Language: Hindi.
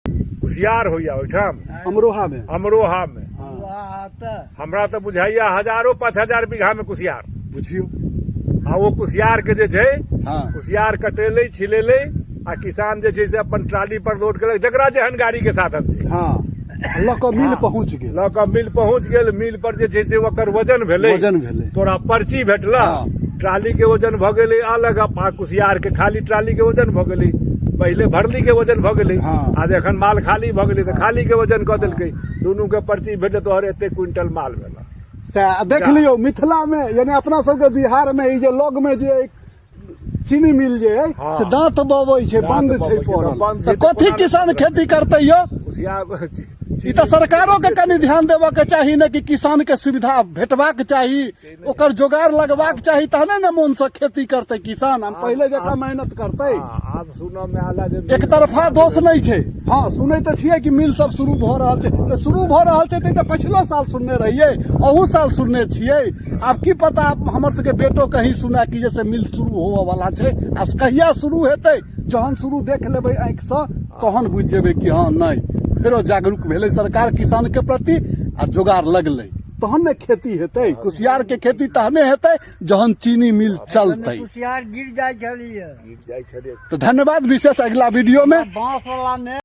कुशियार होइया ओहिठाम अमरोहा में हमरा तो बुझाइया 1000-5000 बीघा में कुशियार बुझियो। आ वो कुशियार के जे छै हाँ कुशियार कटेले छिलेले आ किसान जे छै से अपन ट्राली पर लोड केलक जकरा जेहन गाड़ी के साधन छै हाँ लऽ कऽ मिल पहुँच गेल। लऽ कऽ मिल पहुँच गेल। मिल पर जे छै से ओकर वजन भेलै तोरा पर्ची भेटला। ट्राली के वजन भ गेलै अलग आ कुशियार के खाली ट्राली के वजन भ गेलै। पहले भरली के वजन भ गेलै आज एखन माल खाली भ गेलै तऽ खाली के वजन कऽ देलकै। दुनू के पर्ची भेटले तोहर एते क्विंटल माल भेला। देख लियो मिथिला में यानी अपना सबके बिहार में ई जे लग में जे चीनी मिल जे से दांत बबै छै बंद छै पड़ल तऽ कथी किसान खेती करतै यो। ई तऽ सरकारों के कनि ध्यान देबा के चाही ने कि किसान के सुविधा भेटबाक चाही ओकर जोगाड़ लगबाक चाही तहने ने मन से खेती करतै किसान। हम पहले जकाँ मेहनत करतै। आब सुनऽ में आला जे एक तरफा दोष नहीं छै। हाँ सुनै तऽ छियै कि मिल सब शुरू भऽ रहल छै तऽ शुरू भऽ रहल छै तऽ पिछलो साल सुनने रहियै अहू साल सुनने छियै। आब की पता हमर सबके बेटो कहीं सुना कि जैसे मिल शुरू होवऽ वाला छै। आब कहिया शुरू हेतै जहन शुरू देख लेबै आँखि से तहन बुझि जेबै कि हाँ नहीं फेरो जागरूक भेलै सरकार किसान के प्रति आ जोगाड़ लगलै तहन ने खेती हेतै। कुशियार के खेती तहने हेतै जहन चीनी मिल चलतै। कुशियार गिर जाय छलिए गिर जाय छलिए। तो धन्यवाद विशेष अगला वीडियो में बांस वाला ने